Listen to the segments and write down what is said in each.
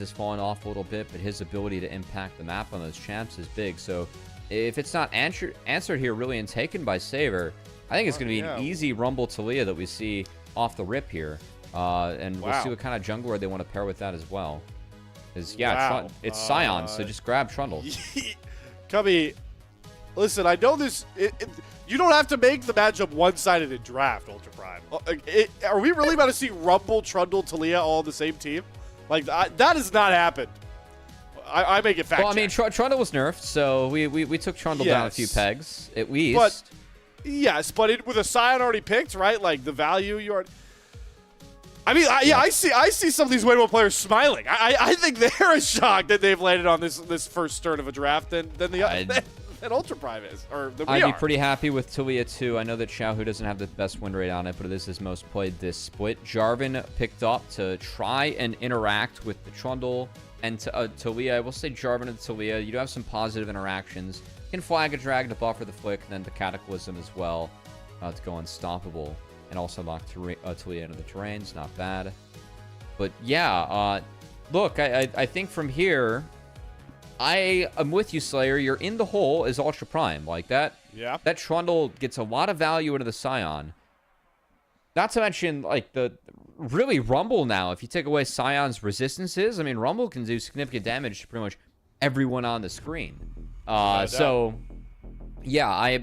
has fallen off a little bit, but his ability to impact the map on those champs is big. So if it's not answered here really and taken by Saber, I think it's going to be an easy Rumble Talia that we see off the rip here. And we'll see what kind of jungler they want to pair with that as well. Because, yeah, it's Sion, so just grab Trundle. Cubby, listen, I know this. You don't have to make the matchup one-sided in draft, Ultra Prime. Are we really about to see Rumble, Trundle, Talia all on the same team? Like, that has not happened. I make it fact. Well, I mean, Trundle was nerfed, so we took Trundle down a few pegs, at least. But, yes, but with a Sion already picked, right? Like, the value you are... I mean, I see some of these Weibo players smiling. I think they're as shocked that they've landed on this first turn of a draft than Ultra Prime is. I'd be pretty happy with Talia too. I know that Xiaohu doesn't have the best win rate on it, but it is his most played this split. Jarvan picked up to try and interact with the Trundle and Talia. I will say Jarvan and Talia, you do have some positive interactions. You can flag a drag to buffer the flick, and then the Cataclysm as well to go unstoppable. And also lock Talia into the terrains. Not bad. But yeah, look, I think from here, I am with you, Slayer. You're in the hole as Ultra Prime. Like that. Yeah. That Trundle gets a lot of value into the Sion. Not to mention, like, the really Rumble now. If you take away Sion's resistances, I mean, Rumble can do significant damage to pretty much everyone on the screen. So, yeah,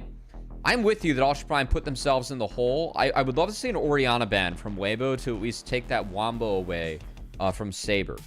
I'm with you that Ultra Prime put themselves in the hole. I would love to see an Orianna ban from Weibo to at least take that Wombo away from Saber.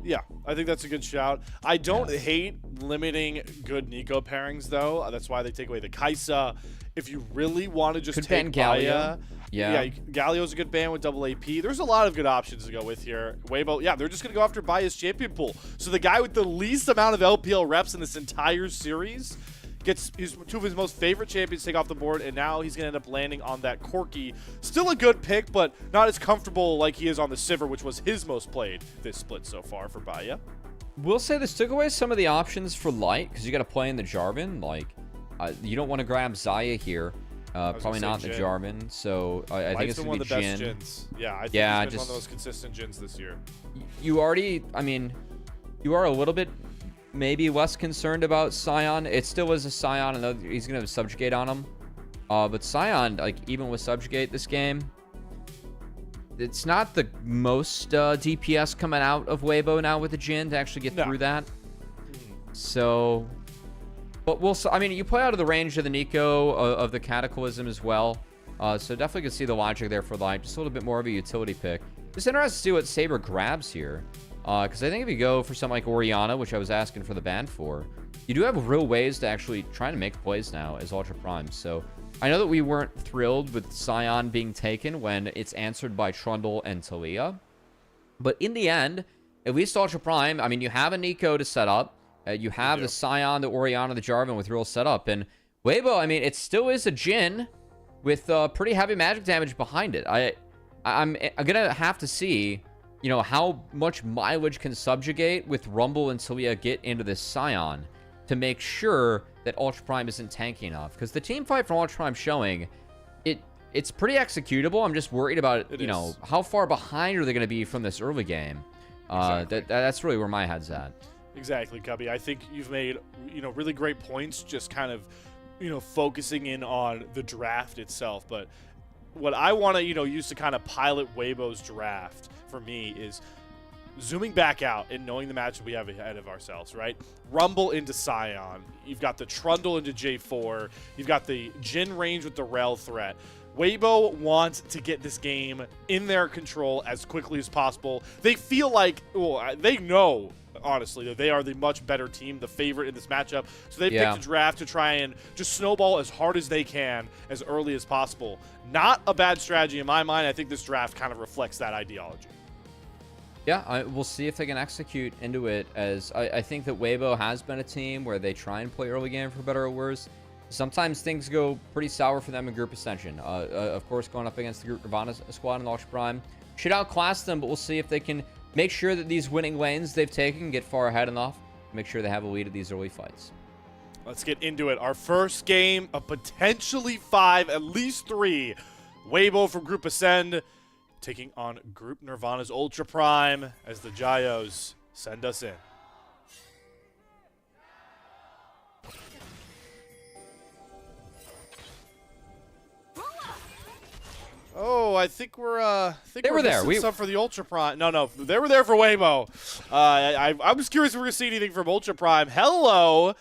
Yeah, I think that's a good shout. I don't hate limiting good Nico pairings, though. That's why they take away the Kaisa. If you really want to just take Baiye, Galio's a good ban with double AP. There's a lot of good options to go with here. Weibo, they're just going to go after Baiye's champion pool. So the guy with the least amount of LPL reps in this entire series gets two of his most favorite champions take off the board, and now he's going to end up landing on that Corki. Still a good pick, but not as comfortable like he is on the Sivir, which was his most played this split so far for Baiye. We'll say this took away some of the options for Light, because you got to play in the Jarvan. Like, you don't want to grab Xayah here. Probably not the Jarvan, so I think it's going to be one of the best Jins. Yeah, I think he's been one of the most consistent Jins this year. You already, I mean, you are a little bit maybe less concerned about Sion. It still is a Sion, and he's going to subjugate on him. But Sion, like, even with subjugate this game, it's not the most DPS coming out of Weibo now with the Jin to actually get through that. So, but I mean, you play out of the range of the Nico, of the Cataclysm as well. So definitely can see the logic there for Light. Just a little bit more of a utility pick. Just interested to see what Saber grabs here. Because I think if you go for something like Orianna, which I was asking for the ban for, you do have real ways to actually try to make plays now as Ultra Prime. So I know that we weren't thrilled with Sion being taken when it's answered by Trundle and Talia. But in the end, at least Ultra Prime, I mean, you have a Nico to set up. You have the Sion, the Orianna, the Jarvan with real setup. And Weibo, I mean, it still is a Jin with pretty heavy magic damage behind it. I'm going to have to see, you know, how much mileage can subjugate with Rumble and Talia get into this Sion to make sure that Ultra Prime isn't tanky enough. Because the team fight from Ultra Prime showing, it's pretty executable. I'm just worried about, you know, how far behind are they going to be from this early game? That's really where my head's at. Exactly, Cubby. I think you've made, you know, really great points just kind of, you know, focusing in on the draft itself. But what I want to, you know, use to kind of pilot Weibo's draft for me is zooming back out and knowing the matchup we have ahead of ourselves, right? Rumble into Sion. You've got the Trundle into J4. You've got the Jin range with the Rel threat. Weibo wants to get this game in their control as quickly as possible. They feel like, well, they know, honestly, that they are the much better team, the favorite in this matchup. So they picked a draft to try and just snowball as hard as they can as early as possible. Not a bad strategy in my mind. I think this draft kind of reflects that ideology. Yeah, we'll see if they can execute into it, as I think that Weibo has been a team where they try and play early game for better or worse. Sometimes things go pretty sour for them in Group Ascension. Of course, going up against the Group Nirvana squad in Ultra Prime should outclass them, but we'll see if they can make sure that these winning lanes they've taken get far ahead enough to make sure they have a lead at these early fights. Let's get into it. Our first game of potentially 5, at least 3. Weibo from Group Ascend taking on Group Nirvana's Ultra Prime as the Jayos Send us in. Oh, I think we're They were there. Some for the Ultra Prime. No, they were there for Weibo. I was curious if we were going to see anything from Ultra Prime. Hello.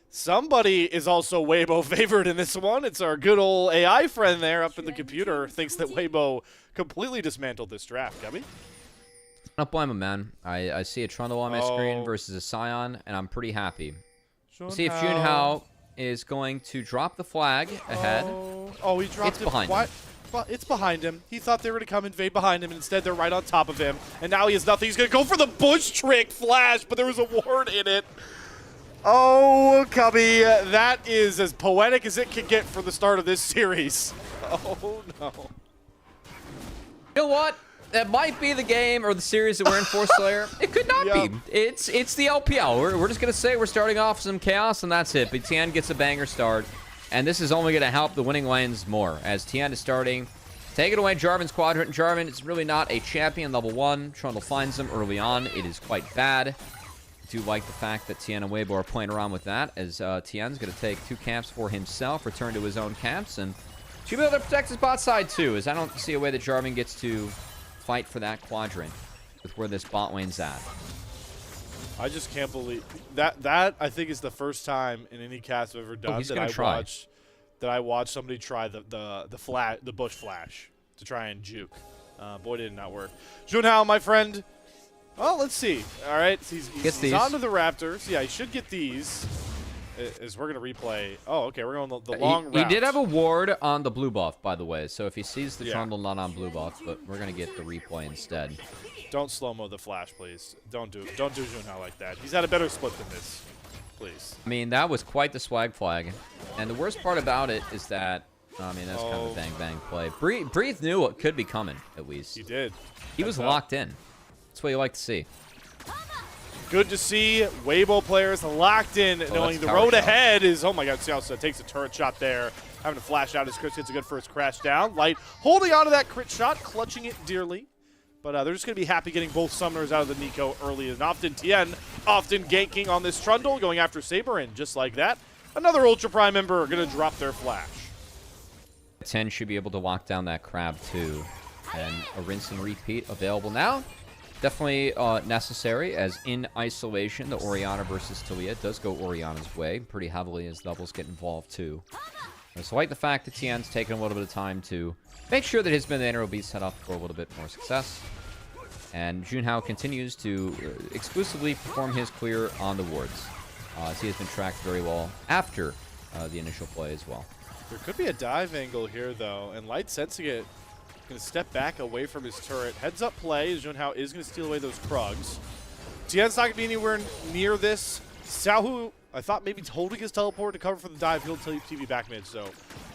Somebody is also Weibo favored in this one. It's our good old AI friend there up in the computer. Thinks that Weibo completely dismantled this draft. Cubby? I don't blame him, man. I see a Trundle on my screen versus a Scion, and I'm pretty happy. We'll see if Junhao is going to drop the flag ahead. Oh, he dropped it. It's behind him. It's behind him. He thought they were going to come invade behind him, and instead they're right on top of him. And now he has nothing. He's going to go for the bush trick flash, but there was a ward in it. Oh, Cubby, that is as poetic as it can get for the start of this series. Oh, no. You know what? That might be the game or the series that we're in for, Slayer. It could not be. It's the LPL. We're just going to say we're starting off some chaos, and that's it. But Tian gets a banger start. And this is only going to help the winning lanes more, as Tian is starting. Taking away Jarvan's quadrant. Jarvan is really not a champion, level 1. Trundle finds him early on. It is quite bad. I do like the fact that Tian and Weibo are playing around with that, as Tian's going to take 2 camps for himself, return to his own camps, and should be able to protect his bot side too, as I don't see a way that Jarvan gets to fight for that quadrant with where this bot lane's at. I just can't believe that I think is the first time in any cast I've ever done that I watched somebody try the bush flash to try and juke. Boy, did it not work. Junhao, my friend. Well, let's see. All right, he's onto the Raptors. Yeah, he should get these. As we're gonna replay. Oh, okay, we're going the long route. He did have a ward on the blue buff, by the way. So if he sees the Trundle not on blue buff, but we're gonna get the replay instead. Don't slow-mo the flash, please. Don't do Junhao like that. He's had a better split than this, please. I mean, that was quite the swag flag. And the worst part about it is that, I mean, that's kind of a bang-bang play. Breathe knew what could be coming, at least. He did. He was locked in. That's what you like to see. Good to see Weibo players locked in, knowing the road ahead is, oh my god, XiaoXia takes a turret shot there. Having to flash out as Chris gets a good first crash down. Light holding on to that crit shot, clutching it dearly. But they're just going to be happy getting both summoners out of the Nico early and often. Tian often ganking on this Trundle, going after Saber, and just like that, another Ultra Prime member going to drop their flash. 10 should be able to lock down that crab too. And a rinse and repeat available now. Definitely necessary, as in isolation, the Orianna versus Talia does go Orianna's way pretty heavily as doubles get involved too. So I like the fact that Tian's taken a little bit of time to make sure that his banana will be set up for a little bit more success. And Junhao continues to exclusively perform his clear on the wards. As he has been tracked very well after the initial play as well. There could be a dive angle here, though, and Light sensing it. Going to step back away from his turret. Heads up play. Junhao is going to steal away those Krugs. Tian's not going to be anywhere near this. Xiaohu, I thought maybe holding his teleport to cover for the dive. He'll TV back mid, so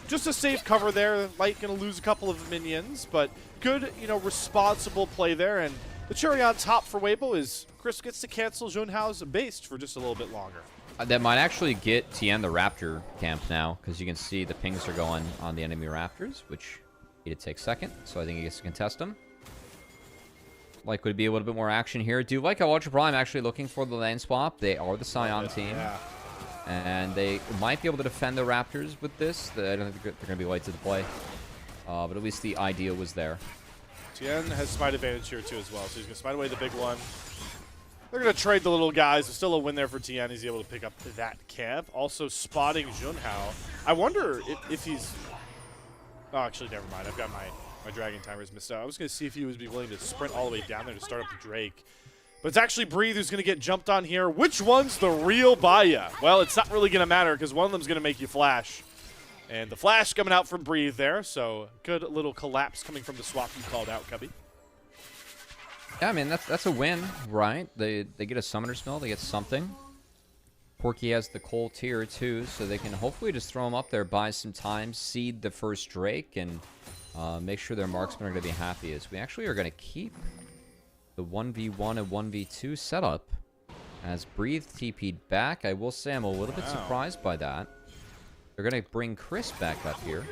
just a safe cover there. Light going to lose a couple of minions, but good, responsible play there. And the cherry on top for Weibo is Chris gets to cancel Junhao's base for just a little bit longer. That might actually get Tian the Raptor camp now, because you can see the pings are going on the enemy Raptors, which he did take second, so I think he gets to contest them. Like, would be a little bit more action here. Do like how Ultra Prime actually looking for the lane swap. They are the Scion team. Yeah. And they might be able to defend the Raptors with this. I don't think they're going to be late to the play. But at least the idea was there. Tian has smite advantage here too as well, so he's going to smite away the big one. They're going to trade the little guys. There's still a win there for Tian. He's able to pick up that camp. Also spotting Junhao. I wonder if he's... Oh, actually, never mind. I've got my dragon timers missed out. I was going to see if he would be willing to sprint all the way down there to start up the Drake. But it's actually Breathe who's going to get jumped on here. Which one's the real Baiye? Well, it's not really going to matter because one of them's going to make you flash. And the flash coming out from Breathe there. So good little collapse coming from the swap you called out, Cubby. Yeah, I mean, that's a win, right? They get a summoner smell. They get something. Porky has the Coal tier too, so they can hopefully just throw him up there, buy some time, seed the first Drake, and make sure their marksmen are going to be happy. As we actually are going to keep the 1v1 and 1v2 setup. As Breathe TP'd back, I will say I'm a little bit surprised by that. They're going to bring Chris back up here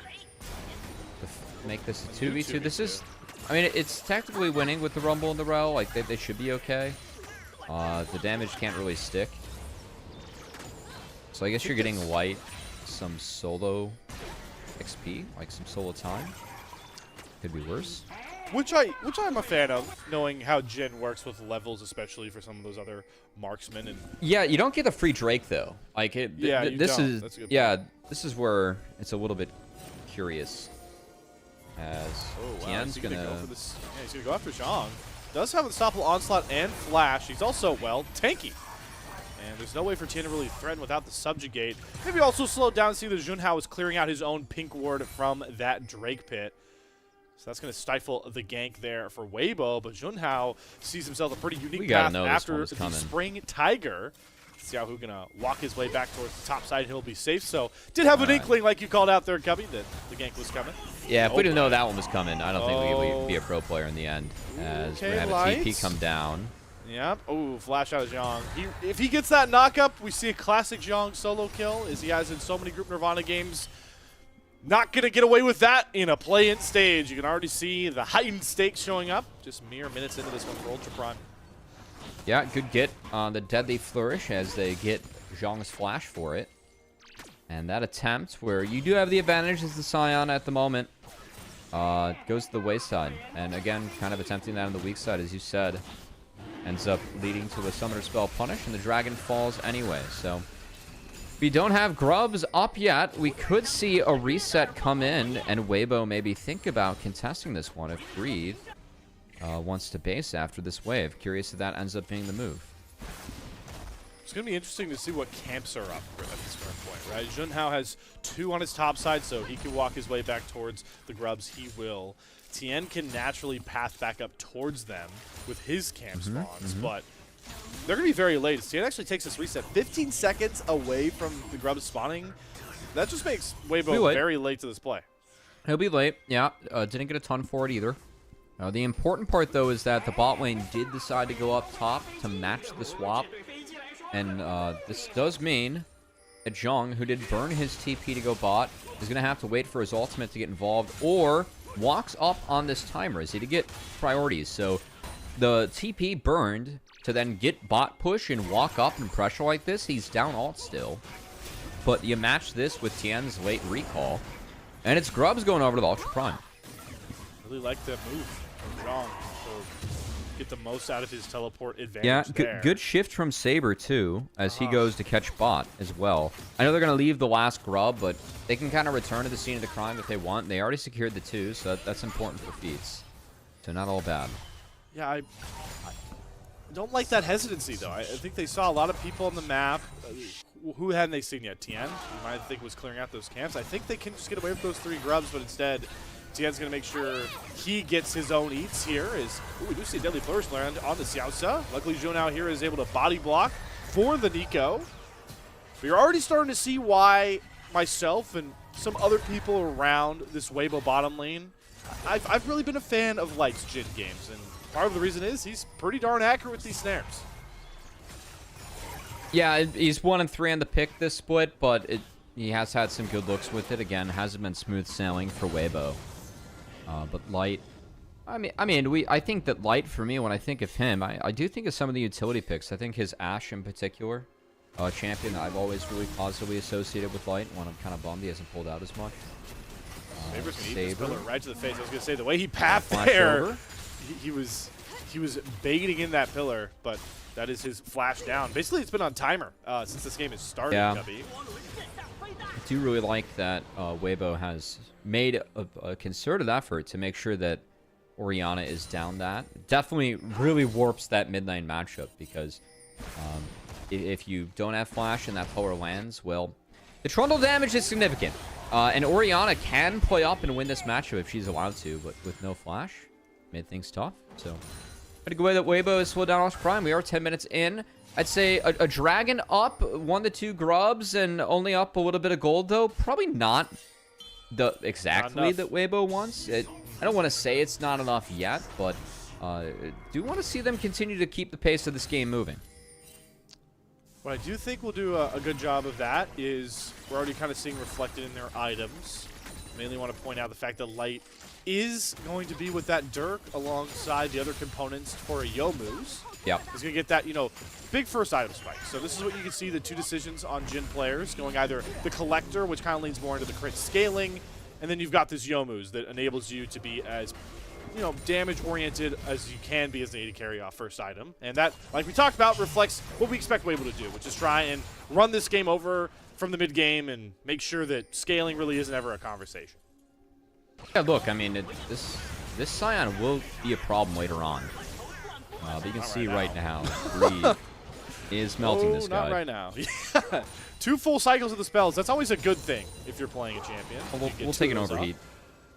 to make this a 2v2. This is, I mean, it's tactically winning with the Rumble and the Rel. Like, they should be okay. The damage can't really stick. So I guess you're getting Light some solo XP, like some solo time. Could be worse. Which I'm a fan of, knowing how Jin works with levels, especially for some of those other marksmen. And yeah, you don't get the free Drake though. Like this is That's a good point. This is where it's a little bit curious. As Tian's gonna gonna go for this. Yeah, he's gonna go after Zhang. Does have unstoppable onslaught and flash. He's also tanky. And there's no way for Tian to really threaten without the subjugate. Maybe also slowed down, see that Junhao is clearing out his own pink ward from that Drake pit. So that's going to stifle the gank there for Weibo, but Junhao sees himself a pretty unique path after the Spring Tiger. Xiaohu going to walk his way back towards the top side. He'll be safe. So did have an inkling, like you called out there, Cubby, that the gank was coming. Yeah, if we didn't know that one was coming, I don't think we would be a pro player in the end. As we're going to have a TP come down. Yep. Oh, flash out of Zhang. If he gets that knock-up, we see a classic Zhang solo kill, as he has in so many Group Nirvana games. Not going to get away with that in a play-in stage. You can already see the heightened stakes showing up just mere minutes into this one for Ultra Prime. Yeah, good get on the Deadly Flourish as they get Zhang's flash for it. And that attempt, where you do have the advantage as the Scion at the moment, goes to the wayside. And again, kind of attempting that on the weak side, as you said. Ends up leading to a Summoner Spell punish, and the Dragon falls anyway. So we don't have grubs up yet. We could see a reset come in, and Weibo maybe think about contesting this one if Breathe wants to base after this wave. Curious if that ends up being the move. It's going to be interesting to see what camps are up at this current point, right? Junhao has 2 on his top side, so he can walk his way back towards the grubs. He will. Tian can naturally path back up towards them with his camp spawns, but they're going to be very late. Tian actually takes this reset 15 seconds away from the grubs spawning. That just makes Weibo very late to this play. He'll be late, yeah. Didn't get a ton for it either. The important part, though, is that the bot lane did decide to go up top to match the swap. And this does mean that Zhang, who did burn his TP to go bot, is going to have to wait for his ultimate to get involved, or walks up on this timer as he to get priorities. So the TP burned to then get bot push and walk up and pressure like this. He's down ult still. But you match this with Tian's late recall, and it's Grubs going over to the Ultra Prime. Really like that move from Zhang to get the most out of his teleport advantage. Yeah, good shift from Saber too, as he goes to catch bot as well. I know they're going to leave the last grub, but they can kind of return to the scene of the crime if they want. They already secured the 2, so that's important for feats. So not all bad. Yeah, I don't like that hesitancy, though. I think they saw a lot of people on the map. Who hadn't they seen yet? Tian, you might think was clearing out those camps. I think they can just get away with those 3 grubs, but instead, Tian's going to make sure he gets his own eats here. We do see a Deadly Flourish land on the XiaoXia. Luckily, Junhao here is able to body block for the Nico. But you're already starting to see why myself and some other people around this Weibo bottom lane, I've really been a fan of Light's Jin games, and part of the reason is he's pretty darn accurate with these snares. Yeah, he's 1 and 3 on the pick this split, but he has had some good looks with it. Again, hasn't been smooth sailing for Weibo. But Light, I think that Light, for me, when I think of him, I do think of some of the utility picks. I think his Ashe in particular, champion that I've always really positively associated with Light. One I'm kind of bummed he hasn't pulled out as much. Saber's going to eat this pillar right to the face. I was going to say, the way he pathed there, he was baiting in that pillar, but that is his flash down. Basically, it's been on timer since this game has started, Cubby. I do really like that Weibo has made a concerted effort to make sure that Orianna is down that. Definitely really warps that mid-lane matchup, because if you don't have flash and that pillar lands, well, the trundle damage is significant. And Orianna can play up and win this matchup if she's allowed to, but with no flash, made things tough. So, pretty good way that Weibo has slowed down Ultra Prime. We are 10 minutes in. I'd say a dragon up, 1 to 2 grubs, and only up a little bit of gold, though. Probably not the exactly that Weibo wants. I don't want to say it's not enough yet, but do want to see them continue to keep the pace of this game moving. What I do think we'll do a good job of that is we're already kind of seeing reflected in their items. Mainly want to point out the fact that Light is going to be with that Dirk alongside the other components for a Youmuu's. Yep. He's going to get that, you know, big first item spike. So this is what you can see, the two decisions on Jin players, going either the Collector, which kind of leans more into the crit scaling, and then you've got this Youmuu's that enables you to be as, you know, damage-oriented as you can be as an AD carry off first item. And that, like we talked about, reflects what we expect Weibo to do, which is try and run this game over from the mid-game and make sure that scaling really isn't ever a conversation. Yeah, look, I mean, this Scion will be a problem later on. But you can see right now, Breathe is melting this guy. Not right now. 2 full cycles of the spells. That's always a good thing if you're playing a champion. We'll take an overheat.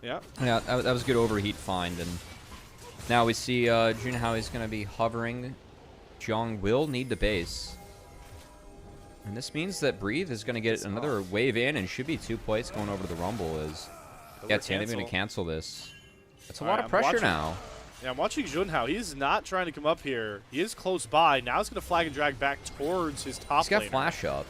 Yeah. Yeah, that was a good overheat find. And now we see Junhao is going to be hovering. Zhong will need the base. And this means that Breathe is going to get another wave in and should be 2 plates going over to the Rumble. Yeah, Tian going to cancel this. That's a lot of pressure now. Yeah, I'm watching Junhao. He's not trying to come up here. He is close by. Now he's going to flag and drag back towards his top lane. He's got flash up.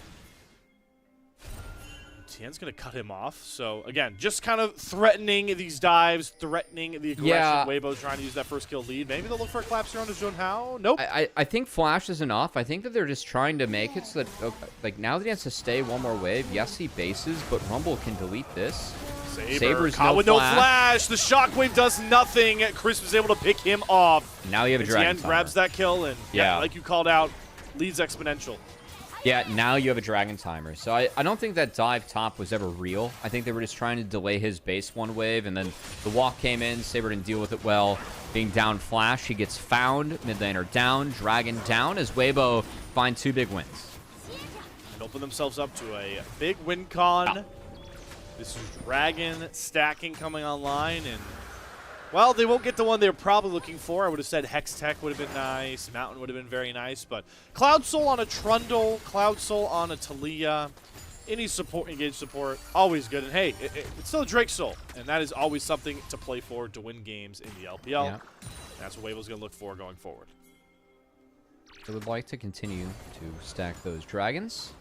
Tian's going to cut him off. So, again, just kind of threatening these dives, threatening the aggression. Yeah. Weibo's trying to use that first kill lead. Maybe they'll look for a collapse here on his Junhao. Nope. I think flash is enough. I think that they're just trying to make it so that, like, now that he has to stay one more wave, yes, he bases, but Rumble can delete this. Saber's caught with no flash. The shockwave does nothing. Chris was able to pick him off. Now you have a dragon Tian grabs that kill, and yeah, like you called out, leads exponential. Yeah, now you have a dragon timer. So I don't think that dive top was ever real. I think they were just trying to delay his base one wave, and then the walk came in. Saber didn't deal with it well. Being down flash, he gets found. Mid laner down, dragon down, as Weibo find 2 big wins. And open themselves up to a big win con. Oh. This is Dragon stacking coming online, and, well, they won't get the one they're probably looking for. I would have said Hex Tech would have been nice, Mountain would have been very nice, but Cloud Soul on a Trundle, Cloud Soul on a Talia, any support, engaged support, always good. And hey, it's still a Drake Soul, and that is always something to play for to win games in the LPL. Yeah. That's what Weibo's going to look for going forward. So would like to continue to stack those dragons.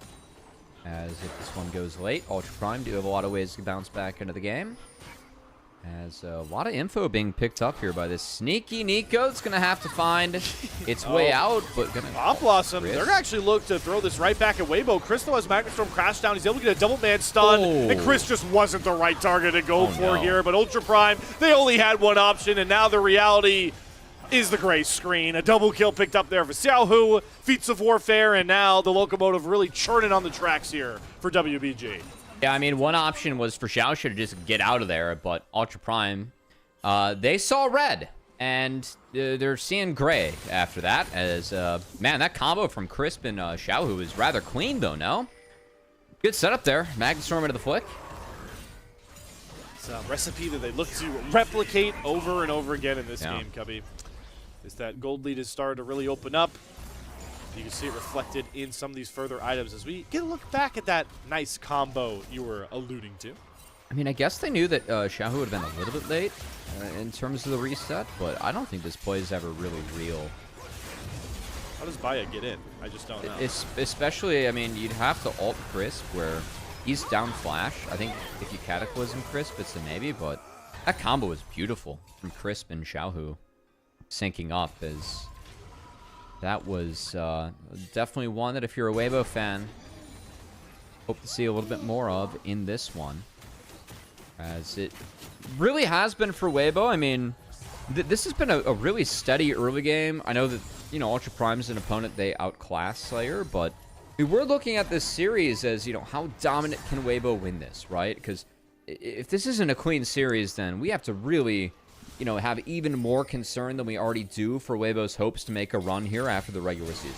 As if this one goes late, Ultra Prime do have a lot of ways to bounce back into the game. As a lot of info being picked up here by this sneaky Nico. It's going to have to find its way out, but going to... Pop Blossom, they're going to actually look to throw this right back at Weibo. Chris, though, has Magnet Storm crash down. He's able to get a double man stun, and Chris just wasn't the right target to go for here. But Ultra Prime, they only had one option, and now the reality is the gray screen. A double kill picked up there for Xiaohu, Feats of Warfare, and now the Locomotive really churning on the tracks here for WBG. Yeah, I mean, one option was for Xiaohu to just get out of there, but Ultra Prime, they saw red, and they're seeing gray after that. As, man, that combo from Crisp and Xiaohu is rather clean, though, no? Good setup there. Magnet Storm into the flick. It's a recipe that they look to replicate over and over again in this game, Cubby. Is that gold lead has started to really open up. You can see it reflected in some of these further items as we get a look back at that nice combo you were alluding to. I mean, I guess they knew that Xiaohu would have been a little bit late in terms of the reset, but I don't think this play is ever really real. How does Baiye get in? I just don't know. Especially, I mean, you'd have to ult Crisp where he's down flash. I think if you Cataclysm Crisp, it's a maybe, but that combo was beautiful from Crisp and Xiaohu syncing up. As that was definitely one that if you're a Weibo fan, hope to see a little bit more of in this one. As it really has been for Weibo. I mean, this has been a really steady early game. I know that, you know, Ultra Prime is an opponent they outclass Slayer, but we were looking at this series as, you know, how dominant can Weibo win this, right? Because if this isn't a clean series, then we have to really, you know, have even more concern than we already do for Weibo's hopes to make a run here after the regular season.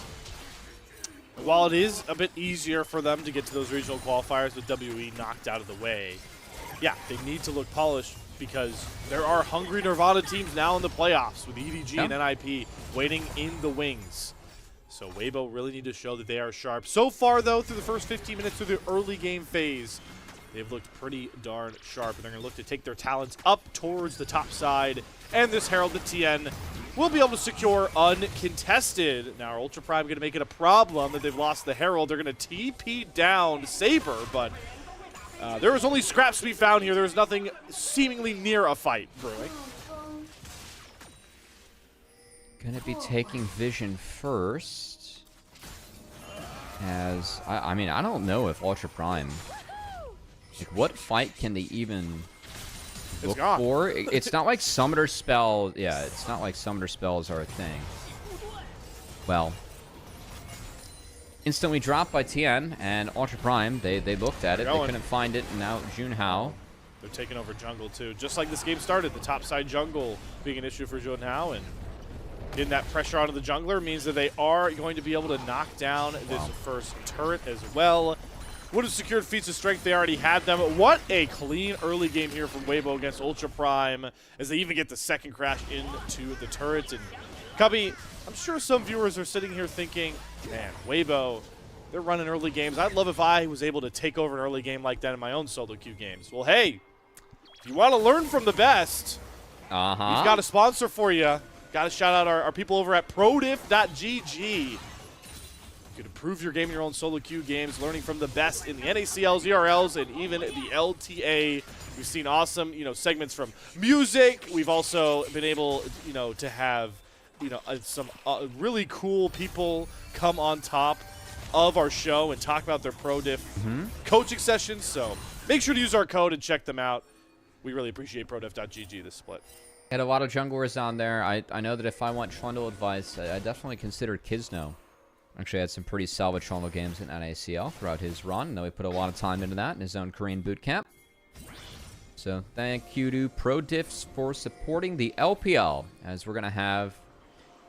While it is a bit easier for them to get to those regional qualifiers with WE knocked out of the way, yeah, they need to look polished because there are hungry Nirvana teams now in the playoffs with EDG and NIP waiting in the wings. So Weibo really need to show that they are sharp. So far, though, through the first 15 minutes through the early game phase, they've looked pretty darn sharp, and they're going to look to take their talents up towards the top side. And this Herald, the Tian, will be able to secure uncontested. Now, Ultra Prime going to make it a problem that they've lost the Herald. They're going to TP down Saber, but there was only scraps to be found here. There was nothing seemingly near a fight brewing. Gonna be taking vision first. As, I mean, I don't know if Ultra Prime... Like, what fight can they even look for? It's not like Summoner Spell... Yeah, it's not like Summoner Spells are a thing. Well... Instantly dropped by Tian and Ultra Prime. They looked at it. They couldn't find it. And now Junhao. They're taking over jungle, too. Just like this game started, the topside jungle being an issue for Junhao. And getting that pressure onto the jungler means that they are going to be able to knock down this first turret as well. Would have secured feats of strength. They already had them. What a clean early game here from Weibo against Ultra Prime as they even get the second crash into the turret. And Cubby, I'm sure some viewers are sitting here thinking, man, Weibo, they're running early games. I'd love if I was able to take over an early game like that in my own solo queue games. Well, hey, if you want to learn from the best, we've got a sponsor for you. Got to shout out our people over at prodiff.gg. You can improve your game in your own solo queue games, learning from the best in the NACLs, ERLs, and even the LTA. We've seen awesome, segments from music. We've also been able, to have, some really cool people come on top of our show and talk about their pro diff coaching sessions. So make sure to use our code and check them out. We really appreciate prodiff.gg this split. Had a lot of junglers on there. I know that if I want Trundle advice, I definitely considered Kizno. Actually had some pretty solid Trundle games in NACL throughout his run. I know he put a lot of time into that in his own Korean boot camp. So thank you to ProDiffs for supporting the LPL, as we're going to have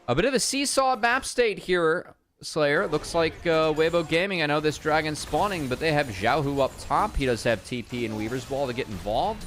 a bit of a seesaw map state here, Slayer. It looks like Weibo Gaming, I know this dragon's spawning, but they have Xiaohu up top. He does have TP and Weaver's Wall to get involved.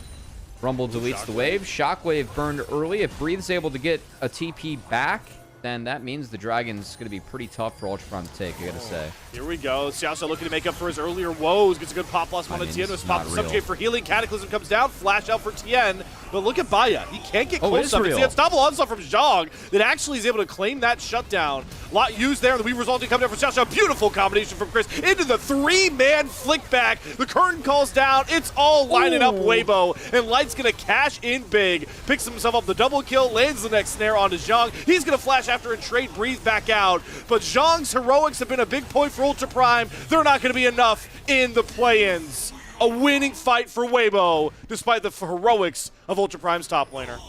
Rumble deletes the wave. Shockwave burned early. If Breathe's able to get a TP back, then that means the Dragon's going to be pretty tough for Ultra Prime to take, I gotta say. Here we go. XiaoXia looking to make up for his earlier woes. Gets a good pop loss on Tian. Was pop the subjugate for healing. Cataclysm comes down. Flash out for Tian. But look at Baiye. He can't get close enough. It's double onslaught from Zhang that actually is able to claim that shutdown. Lot used there. The Weaver's ulti coming down for XiaoXia. Beautiful combination from Chris into the three-man flick back. The curtain calls down. It's all lining up Weibo. And Light's going to cash in big. Picks himself up the double kill. Lands the next snare onto Zhang. He's going to flash after and trade Breathe back out. But Zhang's heroics have been a big point for Ultra Prime. They're not going to be enough in the play-ins. A winning fight for Weibo, despite the heroics of Ultra Prime's top laner.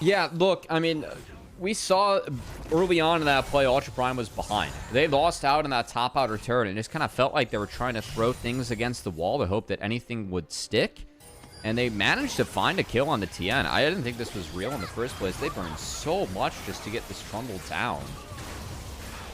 Yeah, look, I mean, we saw early on in that play, Ultra Prime was behind. They lost out in that top outer turret, and it just kind of felt like they were trying to throw things against the wall to hope that anything would stick. And they managed to find a kill on the Tian. I didn't think this was real in the first place. They burned so much just to get this Trundle down.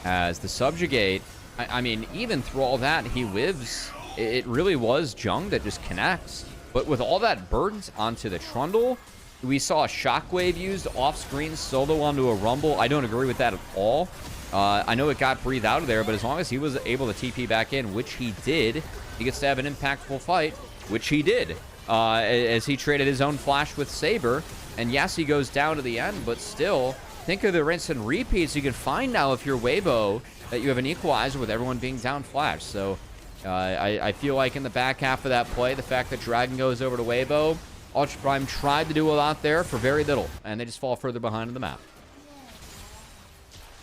As the subjugate, I mean, even through all that, he lives. It really was Jung that just connects. But with all that burden onto the Trundle, we saw a Shockwave used off-screen solo onto a Rumble. I don't agree with that at all. I know it got Breathe out of there, but as long as he was able to TP back in, which he did, he gets to have an impactful fight, which he did. As he traded his own flash with Saber. And yes, he goes down to the end, but still, think of the rinse and repeats you can find now if you're Weibo, that you have an equalizer with everyone being down flash. So I feel like in the back half of that play, the fact that Dragon goes over to Weibo, Ultra Prime tried to do a lot there for very little, and they just fall further behind in the map.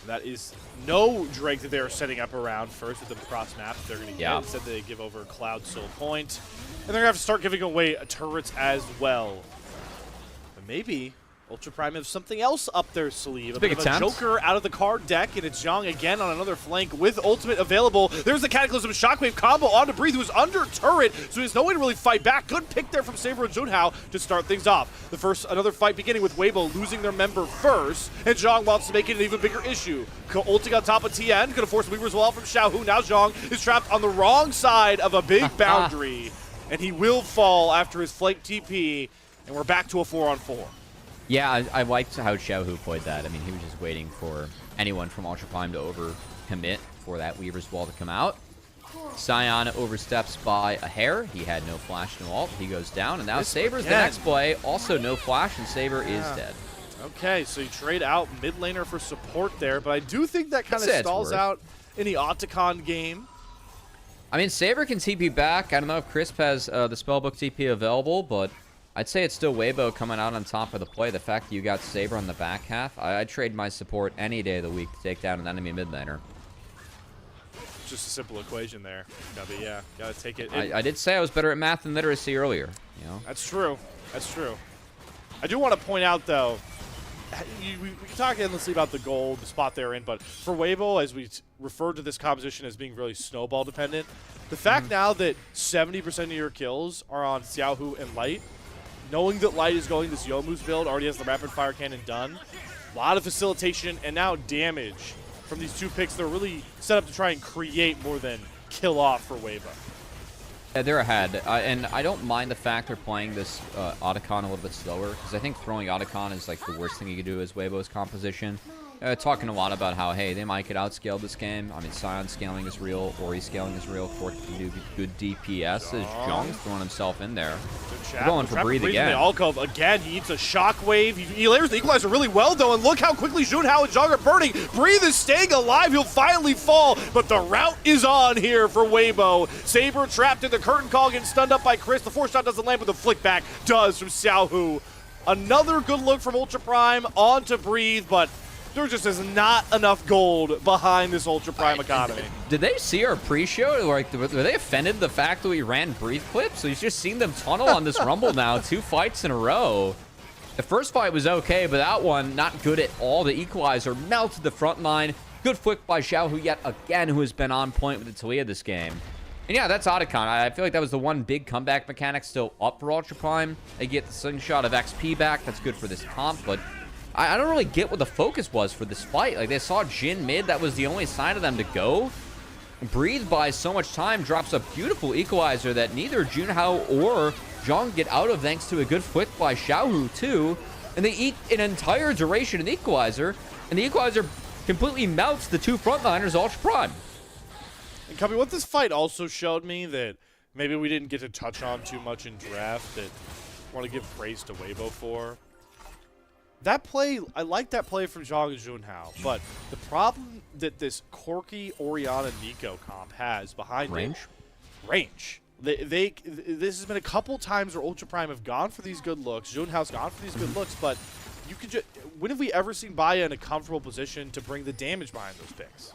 That is no Drake that they're setting up around first with the cross map they're going to get. Instead, they give over Cloud Soul Point. And they're going to have to start giving away turrets as well. But maybe Ultra Prime has something else up their sleeve. A bit of a Joker out of the card deck, and it's Zhang again on another flank with ultimate available. There's the Cataclysm Shockwave combo onto Breathe, who's under turret, so there's no way to really fight back. Good pick there from Saber and Junhao to start things off. Another fight beginning with Weibo losing their member first, and Zhang wants to make it an even bigger issue. Ulting on top of Tian, going to force Weaver's Wall from Xiaohu. Now Zhang is trapped on the wrong side of a big boundary, and he will fall after his flank TP, and we're back to a 4-on-4. Yeah, I liked how Xiaohu played that. I mean, he was just waiting for anyone from Ultra Prime to overcommit for that Weaver's Wall to come out. Sion oversteps by a hair. He had no flash, no ult. He goes down, and now Saber's the next play. Also no flash, and Saber is dead. Okay, so you trade out mid laner for support there, but I do think that kind of stalls out any Otacon game. I mean, Saber can TP back. I don't know if Crisp has the Spellbook TP available, but I'd say it's still Weibo coming out on top of the play. The fact that you got Saber on the back half, I'd trade my support any day of the week to take down an enemy mid laner. Just a simple equation there, Cubby. Yeah, gotta take it. I did say I was better at math and literacy earlier. You know. That's true. That's true. I do want to point out, though, we can talk endlessly about the goal, the spot they're in, but for Weibo, as we referred to this composition as being really snowball dependent, the fact now that 70% of your kills are on Xiaohu and Light, knowing that Light is going this Youmuu's build, already has the rapid fire cannon done, a lot of facilitation, and now damage from these two picks. They're really set up to try and create more than kill off for Weibo. Yeah, they're ahead, and I don't mind the fact they're playing this Otacon a little bit slower, because I think throwing Otacon is like the worst thing you could do as Weibo's composition. Talking a lot about how, hey, they might get outscaled this game. I mean, Sion scaling is real, Ori scaling is real, Fork can do good DPS, as Zhong's throwing himself in there. They're going for Breathe again. They all come again. He eats a shockwave. He layers the equalizer really well, though, and look how quickly Junhao and Zhong are burning. Breathe is staying alive. He'll finally fall, but the route is on here for Weibo. Saber trapped in the curtain call, getting stunned up by Chris. The force shot doesn't land, but the flick back does from Xiaohu. Another good look from Ultra Prime onto Breathe, but there just is not enough gold behind this Ultra Prime economy. Did they see our pre-show? Like, were they offended the fact that we ran Breathe clips? We've just seen them tunnel on this Rumble now, 2 fights in a row. The first fight was okay, but that one, not good at all. The equalizer melted the front line. Good flick by Xiaohu yet again, who has been on point with the Talia this game. And yeah, that's Otacon. I feel like that was the one big comeback mechanic still up for Ultra Prime. They get the slingshot of XP back. That's good for this comp, but I don't really get what the focus was for this fight. Like, they saw Jin mid. That was the only sign of them to go. Breathe buys so much time, drops a beautiful equalizer that neither Junhao or Zhong get out of thanks to a good flick by Xiaohu, too. And they eat an entire duration of the equalizer, and the equalizer completely melts the 2 frontliners Ultra Prime. And Cubby, what this fight also showed me that maybe we didn't get to touch on too much in draft that I want to give praise to Weibo for. That play, I like that play from Zhong and Junhao, but the problem that this Corki, Orianna, Nico comp has behind range. This has been a couple times where Ultra Prime have gone for these good looks. Junhao's gone for these good looks, but you could just, when have we ever seen Baiye in a comfortable position to bring the damage behind those picks?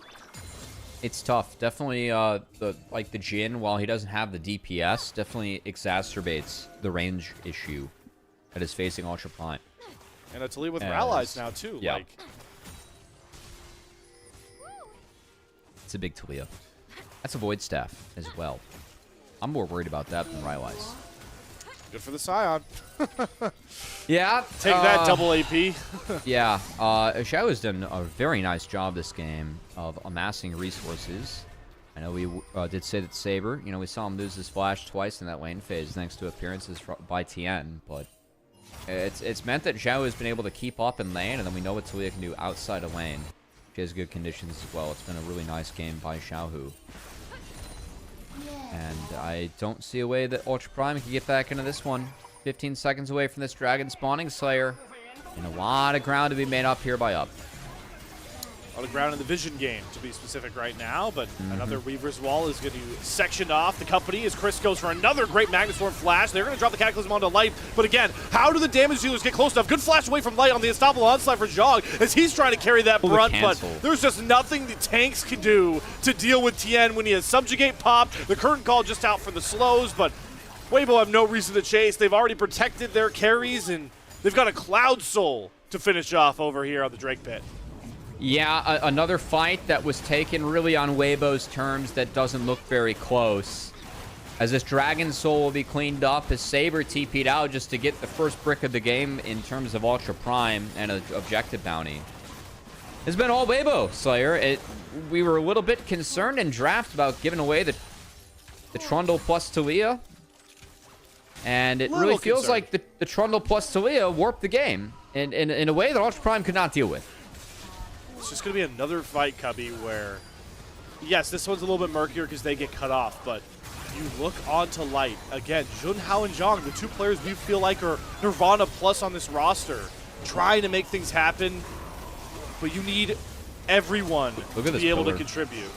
It's tough. Definitely, the Jin, while he doesn't have the DPS, definitely exacerbates the range issue that is facing Ultra Prime. And a Talia with allies now, too. Yeah. Like, it's a big Talia. That's a Void Staff as well. I'm more worried about that than Rylai's. Good for the Scion. Yeah. Take that, double AP. Yeah. Xiao has done a very nice job this game of amassing resources. I know we did say that Saber, you know, we saw him lose his flash twice in that lane phase thanks to appearances by Tian, but it's meant that Xiao has been able to keep up in lane, and then we know what Talia can do outside of lane. She has good conditions as well. It's been a really nice game by Xiaohu. And I don't see a way that Ultra Prime can get back into this one. 15 seconds away from this Dragon spawning Slayer. And a lot of ground to be made up here by Up. A lot of ground in the vision game, to be specific right now, but another Weaver's Wall is going to section off the company as Chris goes for another great Magnustorm flash. They're going to drop the Cataclysm onto Light, but again, how do the damage dealers get close enough? Good flash away from Light on the Unstoppable Onslaught for Zhong as he's trying to carry that brunt, but there's just nothing the tanks can do to deal with Tian when he has Subjugate popped, the Curtain Call just out for the slows, but Weibo have no reason to chase. They've already protected their carries, and they've got a Cloud Soul to finish off over here on the Drake Pit. Yeah, another fight that was taken really on Weibo's terms that doesn't look very close. As this Dragon Soul will be cleaned up, as Saber TP'd out just to get the first brick of the game in terms of Ultra Prime and an objective bounty. It's been all Weibo, Slayer. We were a little bit concerned in draft about giving away the Trundle plus Talia. And it really feels like the Trundle plus Talia warped the game in a way that Ultra Prime could not deal with. It's just going to be another fight, Cubby, where, yes, this one's a little bit murkier because they get cut off, but you look onto Light. Again, Junhao and Zhong, the 2 players we feel like are Nirvana plus on this roster, trying to make things happen, but you need everyone to be able to contribute.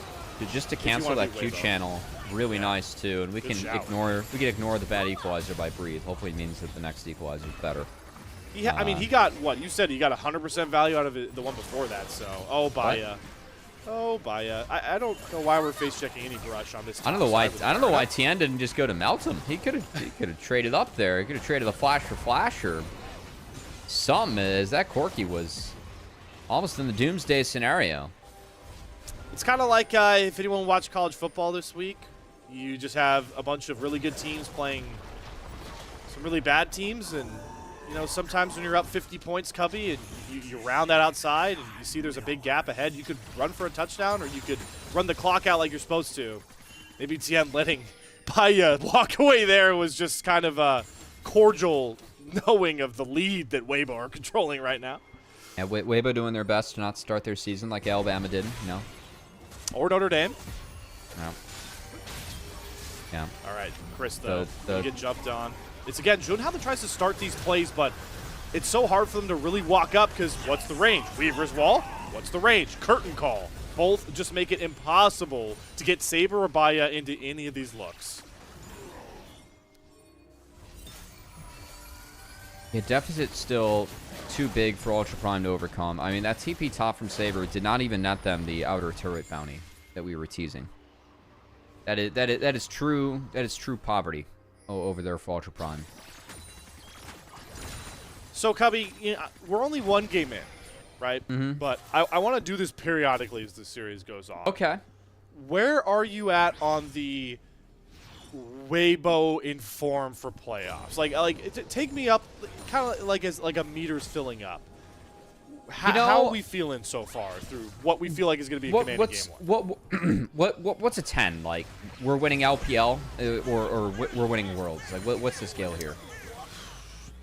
Just to cancel that Q channel, really nice too, and we can ignore the bad equalizer by breathe. Hopefully, it means that the next equalizer is better. I mean, he got what you said. He got 100% value out of the one before that. So, oh Baiye, oh Baiye. I don't know why we're face checking any brush on this. I don't know why Tian didn't just go to melt him. He could have traded up there. He could have traded the flash for flash or something. As that Corki was almost in the doomsday scenario. It's kind of like if anyone watched college football this week, you just have a bunch of really good teams playing some really bad teams, and you know, sometimes when you're up 50 points, Cubby, and you round that outside and you see there's a big gap ahead, you could run for a touchdown or you could run the clock out like you're supposed to. Maybe Tian letting Baiye walk away there was just kind of a cordial knowing of the lead that Weibo are controlling right now. Yeah, Weibo doing their best to not start their season like Alabama did, you know. Or Notre Dame. No. Yeah. All right, Chris, though, you get jumped on. It's, again, Junhao that tries to start these plays, but it's so hard for them to really walk up because what's the range? Weaver's wall? What's the range? Curtain call. Both just make it impossible to get Saber or Baiye into any of these looks. Yeah, deficit's still too big for Ultra Prime to overcome. I mean, that TP top from Saber did not even net them the outer turret bounty that we were teasing. That is true poverty over there for Ultra Prime. So, Cubby, you know, we're only one game in, right? Mm-hmm. But I want to do this periodically as the series goes on. Okay. Where are you at on the Weibo in form for playoffs? Take me up, kind of like as like a meter's filling up. How are we feeling so far through what we feel like is going to be a commanding game one? What's a 10? Like, we're winning LPL or we're winning Worlds? Like, what's the scale here?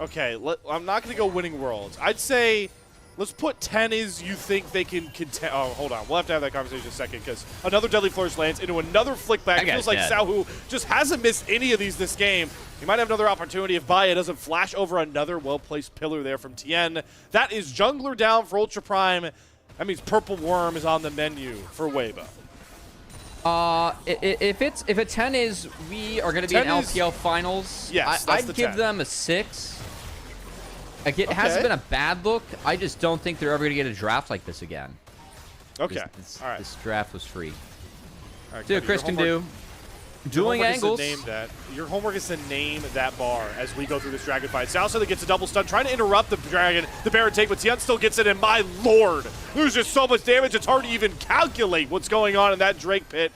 Okay, I'm not going to go winning Worlds. I'd say let's put 10 is you think they can contend. Oh, hold on. We'll have to have that conversation in a second because another Deadly Flourish lands into another flick back. It feels like Xiaohu just hasn't missed any of these this game. He might have another opportunity if Baiye doesn't flash over another well-placed pillar there from Tian. That is Jungler down for Ultra Prime. That means Purple Worm is on the menu for Weibo. If a 10 is we are going to be in LPL finals, yes, I'd give them a 6. Like, it hasn't been a bad look. I just don't think they're ever going to get a draft like this again. Okay. All right. This draft was free. All right, see what Chris can do. Dueling angles. Your homework is to name that bar as we go through this dragon fight. Xiaoxia that gets a double stun, trying to interrupt the dragon, the Baron take, but Tian still gets it, and my lord, there's just so much damage, it's hard to even calculate what's going on in that Drake pit.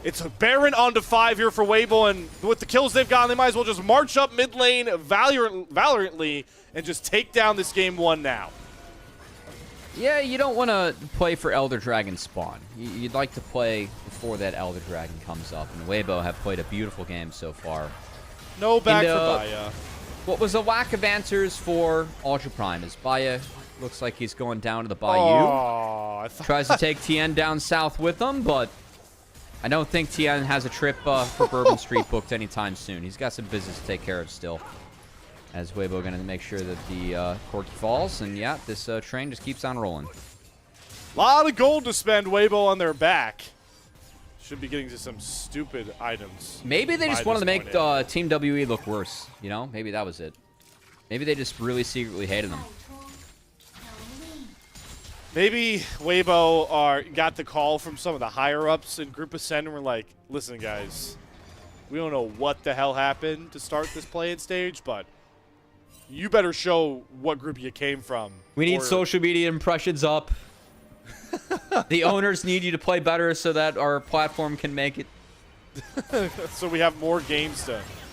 It's a Baron onto 5 here for Weibo, and with the kills they've gotten, they might as well just march up mid lane valiantly and just take down this game 1 now. Yeah, you don't want to play for Elder Dragon spawn. You'd like to play before that Elder Dragon comes up, and Weibo have played a beautiful game so far. No back for Baiye. What was a lack of answers for Ultra Prime is Baiye looks like he's going down to the Bayou. Tries to take Tian down south with him, but I don't think Tian has a trip for Bourbon Street booked anytime soon. He's got some business to take care of still. As Weibo going to make sure that the Corki falls. And yeah, this train just keeps on rolling. A lot of gold to spend, Weibo on their back. Should be getting to some stupid items. Maybe they just wanted to make Team WE look worse. You know, maybe that was it. Maybe they just really secretly hated them. Maybe Weibo got the call from some of the higher-ups in Group Ascend and were like, listen, guys, we don't know what the hell happened to start this play-in stage, but you better show what group you came from. We need social media impressions up. The owners need you to play better so that our platform can make it. So we have more games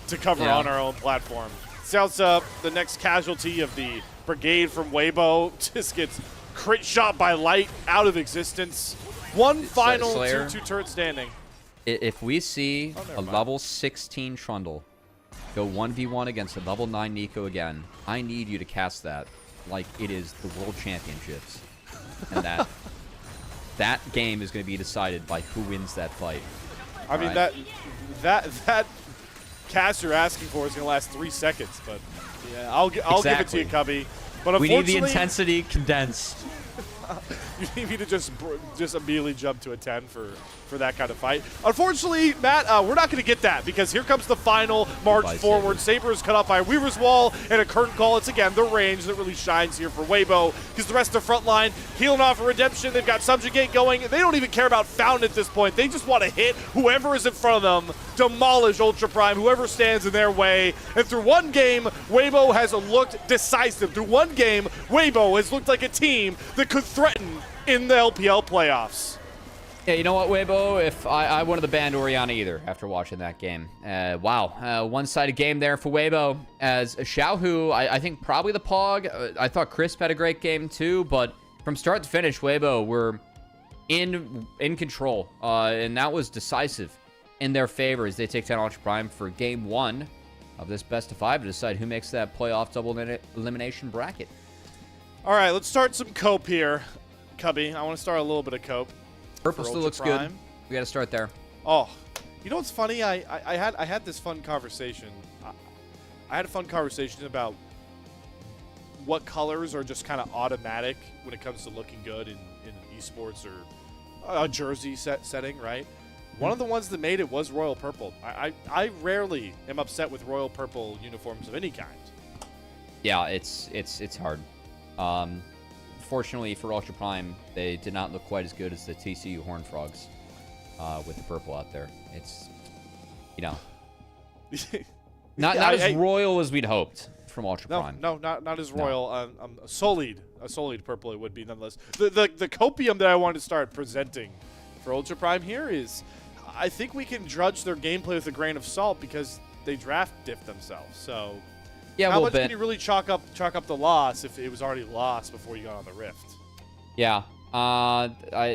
to cover on our own platform. XiaoXia, the next casualty of the brigade from Weibo, just gets crit shot by light out of existence. One final 2-2 turret standing. If we see a level 16 Trundle go 1v1 against a level 9 Nico again, I need you to cast that like it is the World Championships. And that game is going to be decided by who wins that fight. I mean, that cast you're asking for is going to last 3 seconds, but yeah, I'll give it to you, Cubby. But we need the intensity condensed. You need me to just immediately jump to a 10 for that kind of fight. Unfortunately, Matt, we're not going to get that because here comes the final march forward. Saber is cut off by a Weaver's Wall and a curtain call. It's again the range that really shines here for Weibo because the rest of the front line healing off a redemption. They've got Subjugate going. They don't even care about Fountain at this point. They just want to hit whoever is in front of them, demolish Ultra Prime, whoever stands in their way. And through one game, Weibo has looked decisive. Through one game, Weibo has looked like a team that could threaten in the LPL playoffs. Yeah, you know what, Weibo? If I wanted to ban Oriana either after watching that game. Wow, one-sided game there for Weibo. As Xiaohu, I think probably the Pog. I thought Crisp had a great game too, but from start to finish, Weibo were in control, and that was decisive in their favor as they take down Ultra Prime for game 1 of this best of 5 to decide who makes that playoff double elimination bracket. All right, let's start some cope here, Cubby. I want to start a little bit of cope. Purple still looks good. We got to start there. Oh, you know what's funny? I had this fun conversation. I had a fun conversation about what colors are just kind of automatic when it comes to looking good in esports or a jersey setting, right? One of the ones that made it was royal purple. I rarely am upset with royal purple uniforms of any kind. Yeah, it's hard. Fortunately for Ultra Prime, they did not look quite as good as the TCU Horned Frogs with the purple out there. It's, you know, not as royal as we'd hoped from Ultra Prime. No, not as royal. A solid purple it would be nonetheless. The copium that I wanted to start presenting for Ultra Prime here is, I think we can judge their gameplay with a grain of salt because they draft diff themselves. So. Yeah, how much can you really chalk up the loss if it was already lost before you got on the Rift? Yeah. I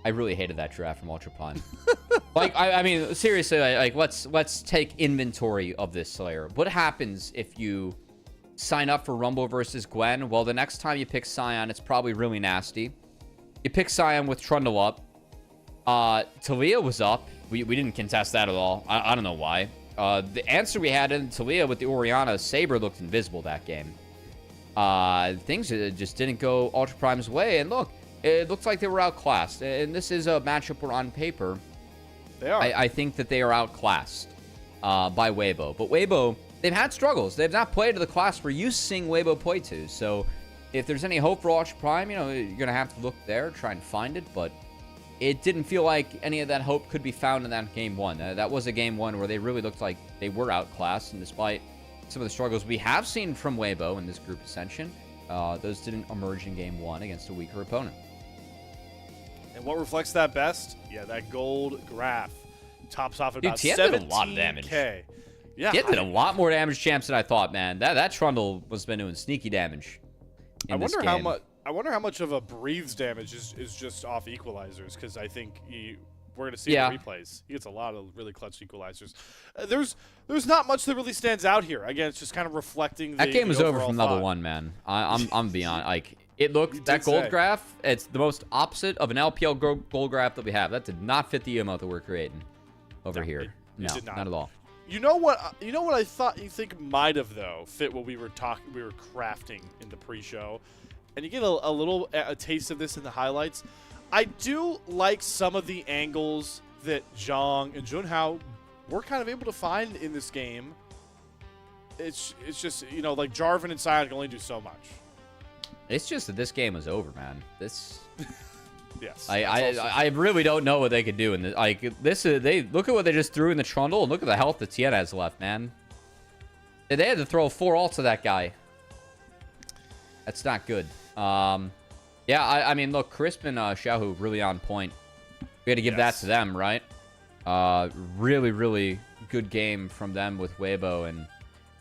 really hated that draft from Ultra Prime. Like, I mean, seriously, like let's take inventory of this Slayer. What happens if you sign up for Rumble versus Gwen? Well, the next time you pick Sion, it's probably really nasty. You pick Sion with Trundle up. Talia was up. We didn't contest that at all. I don't know why. The answer we had in Talia with the Oriana, Saber looked invisible that game. Things just didn't go Ultra Prime's way. And look, it looks like they were outclassed. And this is a matchup where on paper, they are. I think that they are outclassed by Weibo. But Weibo, they've had struggles. They've not played to the class we're used to seeing Weibo play to. So if there's any hope for Ultra Prime, you know, you're going to have to look there, try and find it. But it didn't feel like any of that hope could be found in that game 1. That was a game 1 where they really looked like they were outclassed, and despite some of the struggles we have seen from Weibo in this group ascension, those didn't emerge in game 1 against a weaker opponent. And what reflects that best? Yeah, that gold graph tops off at about 17K. Tian did a lot of damage. Yeah, Tian did a lot more damage, champs, than I thought, man. That Trundle was been doing sneaky damage. I wonder how much of a breathes damage is just off equalizers, because I think we're going to see in the replays. He gets a lot of really clutch equalizers. There's not much that really stands out here. Again, it's just kind of reflecting that game was over from level 1, man. I'm beyond. Like, it looked, that gold graph, it's the most opposite of an LPL gold graph that we have. That did not fit the emote that we're creating over here. It did not at all. You know what I thought you think might have, though, fit what we were crafting in the pre-show? And you get a little taste of this in the highlights. I do like some of the angles that Zhang and Junhao were kind of able to find in this game. It's just, you know, like Jarvan and Sion can only do so much. It's just that this game is over, man. This. Yes. I really don't know what they could do in this. Like they look at what they just threw in the Trundle and look at the health that Tian has left, man. They had to throw 4 ults at that guy. That's not good. Yeah, I mean, look, Crisp and Xiaohu really on point. We had to give that to them, right? Really, really good game from them with Weibo, and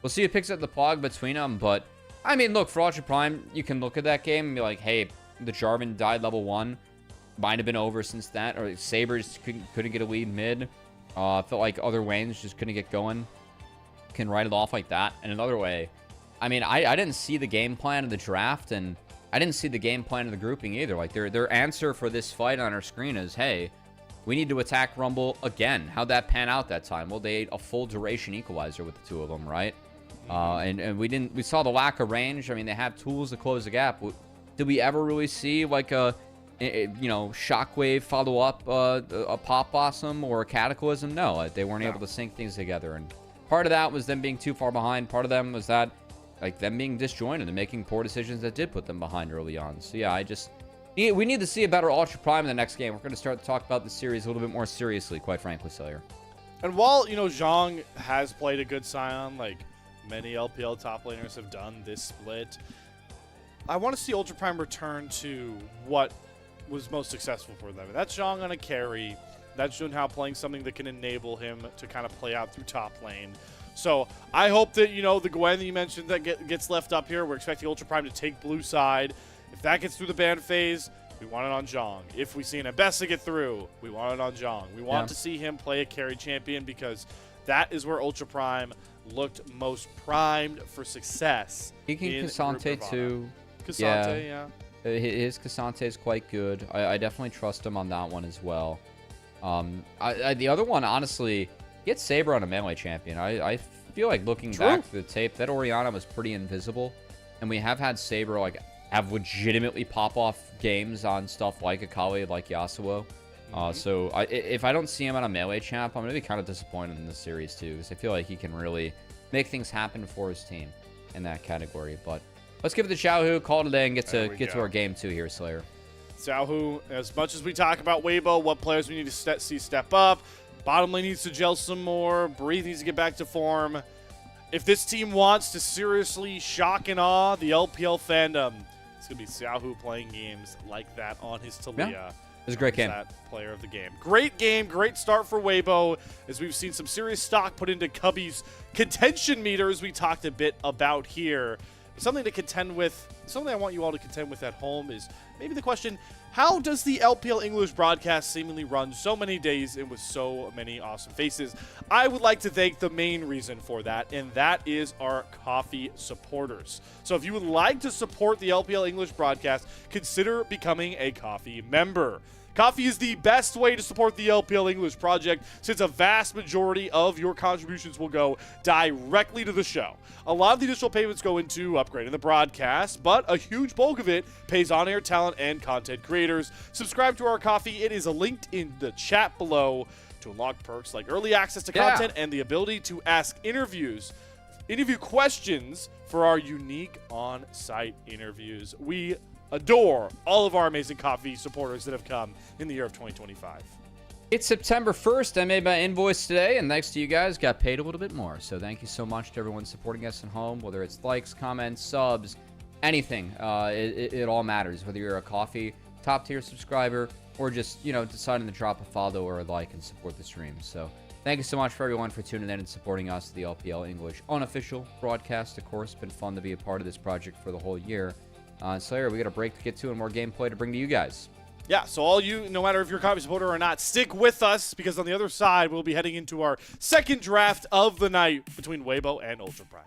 we'll see who picks up the Pog between them. But I mean, look, for Ultra Prime, you can look at that game and be like, hey, the Jarvan died level 1. Might have been over since that, or Sabers couldn't get a lead mid. Felt like other Waynes just couldn't get going. Can write it off like that. And another way, I mean, I didn't see the game plan of the draft, and I didn't see the game plan of the grouping either. Like, their answer for this fight on our screen is, hey, we need to attack Rumble again. How'd that pan out that time? Well, they ate a full duration equalizer with the 2 of them, right? And we saw the lack of range. I mean, they have tools to close the gap. Did we ever really see like a shockwave follow up a pop blossom or a cataclysm? No, they weren't able to sync things together. And part of that was them being too far behind. Part of them was that like them being disjointed and making poor decisions that did put them behind early on. So yeah, we need to see a better Ultra Prime in the next game. We're going to start to talk about the series a little bit more seriously, quite frankly, Slayer. And while, Zhang has played a good Scion, like many LPL top laners have done this split, I want to see Ultra Prime return to what was most successful for them. That's Zhang on a carry. That's Junhao playing something that can enable him to kind of play out through top lane. So I hope that, the Gwen that you mentioned that gets left up here, we're expecting Ultra Prime to take blue side. If that gets through the ban phase, we want it on Zhang. If we see an Abessa get through, we want it on Zhang. We want to see him play a carry champion because that is where Ultra Prime looked most primed for success. He can Cassante too. Cassante, yeah. His Cassante is quite good. I definitely trust him on that one as well. The other one, honestly, get Saber on a melee champion. I feel like looking back to the tape, that Orianna was pretty invisible. And we have had Saber like have legitimately pop off games on stuff like Akali, like Yasuo. So if I don't see him on a melee champ, I'm going to be kind of disappointed in this series too, because I feel like he can really make things happen for his team in that category. But let's give it to Xiaohu, call it a day, and get to our game 2 here, Slayer. Xiaohu, as much as we talk about Weibo, what players we need to see step up, bottom lane needs to gel some more, Breathe needs to get back to form. If this team wants to seriously shock and awe the LPL fandom, it's going to be Xiaohu playing games like that on his Talia. Yeah. It was a great game. That player of the game. Great game, great start for Weibo, as we've seen some serious stock put into Cubby's contention meters we talked a bit about here. Something to contend with, something I want you all to contend with at home is maybe the question, how does the LPL English broadcast seemingly run so many days and with so many awesome faces? I would like to thank the main reason for that, and that is our coffee supporters. So if you would like to support the LPL English broadcast, consider becoming a coffee member. Coffee is the best way to support the LPL English project, since a vast majority of your contributions will go directly to the show. A lot of the initial payments go into upgrading the broadcast, but a huge bulk of it pays on-air talent and content creators. Subscribe to our coffee. It is linked in the chat below to unlock perks like early access to content and the ability to ask interview questions for our unique on-site interviews. We adore all of our amazing coffee supporters that have come in the year of 2025. It's September 1st. I made my invoice today, and thanks to you guys, got paid a little bit more. So thank you so much to everyone supporting us at home, whether it's likes, comments, subs, anything. It all matters, whether you're a coffee top-tier subscriber or just, deciding to drop a follow or a like and support the stream. So thank you so much for everyone for tuning in and supporting us, the LPL English unofficial broadcast. Of course, it's been fun to be a part of this project for the whole year. Slayer, we got a break to get to and more gameplay to bring to you guys. Yeah, so all you, no matter if you're a coffee supporter or not, stick with us, because on the other side, we'll be heading into our second draft of the night between Weibo and Ultra Prime.